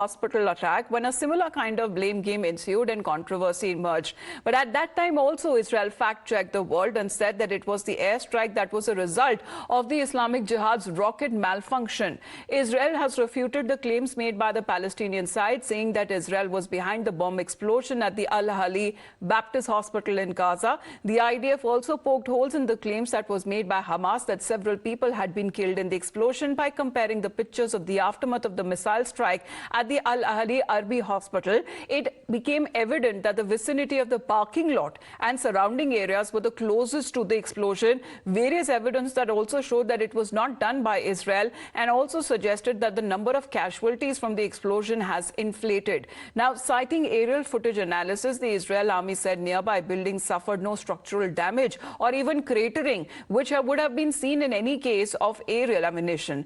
hospital attack when a similar kind of blame game ensued and controversy emerged. But at that time also, Israel fact-checked the world and said that it was the airstrike that was a result of the Islamic Jihad's rocket malfunction. Israel has refuted the claims made by the Palestinian side, saying that Israel was behind the bomb explosion at the Al-Ahli Baptist Hospital in Gaza. The IDF also poked holes in the claims that was made by Hamas that several people had been killed in the explosion by comparing the pictures of the aftermath of the missile strike at the Al-Ahli Arbi Hospital. It became evident that the vicinity of the parking lot and surrounding areas were the closest to the explosion. Various evidence that also showed that it was not done by Israel and also suggested that the number of casualties from the explosion has inflated. Now, citing aerial footage analysis, the Israel army said nearby buildings suffered no structural damage or even cratering, which would have been seen in any case of aerial ammunition.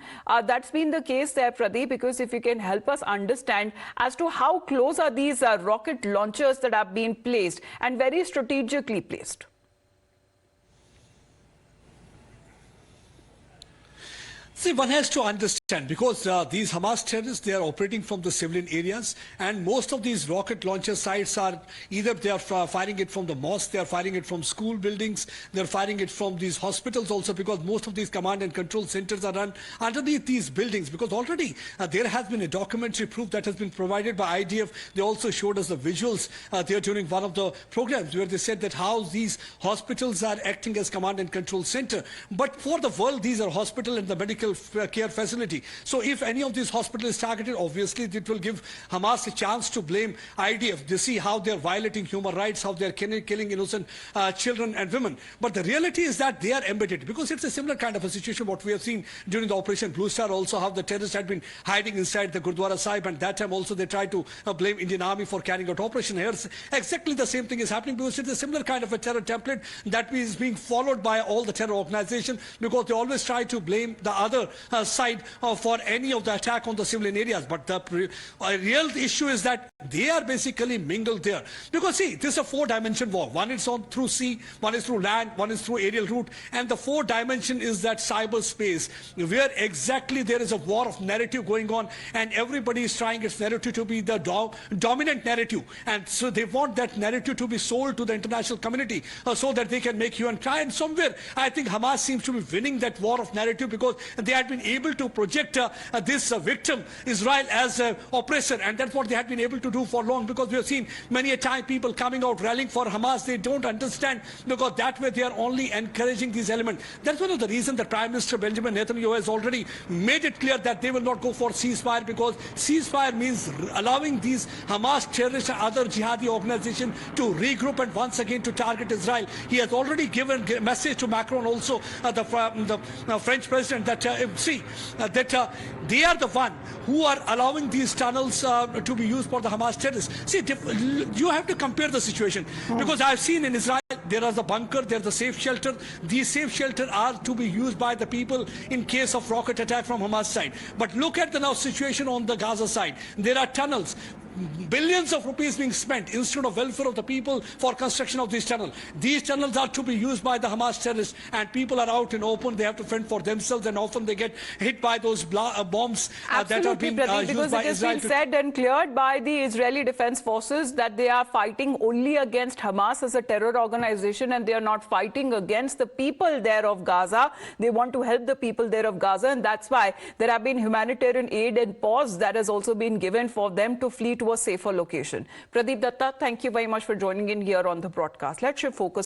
That's been the case there, Pradeep, because if you can help us understand as to how close are these rocket launchers that have been placed and very strategically placed. See, one has to understand, because these Hamas terrorists, they are operating from the civilian areas, and most of these rocket launcher sites are either they are firing it from the mosque, they are firing it from school buildings, they are firing it from these hospitals also, because most of these command and control centers are run underneath these buildings. Because already there has been a documentary proof that has been provided by IDF. They also showed us the visuals there during one of the programs where they said that how these hospitals are acting as command and control center. But for the world, these are hospital and the medical care facility. So if any of these hospitals is targeted, obviously it will give Hamas a chance to blame IDF. They see how they're violating human rights, how they're killing innocent children and women. But the reality is that they are embedded, because it's a similar kind of a situation what we have seen during the Operation Blue Star also, how the terrorists had been hiding inside the Gurdwara Sahib, and that time also they tried to blame Indian Army for carrying out operation. Here exactly the same thing is happening, because it's a similar kind of a terror template that is being followed by all the terror organizations, because they always try to blame the other side for any of the attack on the civilian areas. But the real issue is that they are basically mingled there. Because see, this is a four-dimension war. One is through sea, one is through land, one is through aerial route, and the fourth dimension is that cyberspace, where exactly there is a war of narrative going on, and everybody is trying its narrative to be the dominant narrative. And so they want that narrative to be sold to the international community so that they can make you and cry. And somewhere, I think Hamas seems to be winning that war of narrative, because they had been able to project this victim, Israel, as an oppressor. And that's what they had been able to do for long, because we have seen many a time people coming out rallying for Hamas. They don't understand, because that way they are only encouraging these elements. That's one of the reasons that Prime Minister Benjamin Netanyahu has already made it clear that they will not go for ceasefire, because ceasefire means allowing these Hamas terrorists and other jihadi organizations to regroup and once again to target Israel. He has already given a message to Macron also, the French president, that that they are the one who are allowing these tunnels to be used for the Hamas terrorists. See, you have to compare the situation, because I've seen in Israel there is a bunker, there's a safe shelter. These safe shelters are to be used by the people in case of rocket attack from Hamas side. But look at the now situation on the Gaza side. There are tunnels. Billions of rupees being spent instead of welfare of the people for construction of these tunnels. These tunnels are to be used by the Hamas terrorists, and people are out in open. They have to fend for themselves, and often they get hit by those bombs that are being used by Israel. Because it has been said and cleared by the Israeli Defense Forces that they are fighting only against Hamas as a terror organization, and they are not fighting against the people there of Gaza. They want to help the people there of Gaza, and that's why there have been humanitarian aid and pause that has also been given for them to flee to a safer location. Pradeep Datta, thank you very much for joining in here on the broadcast. Let's shift focus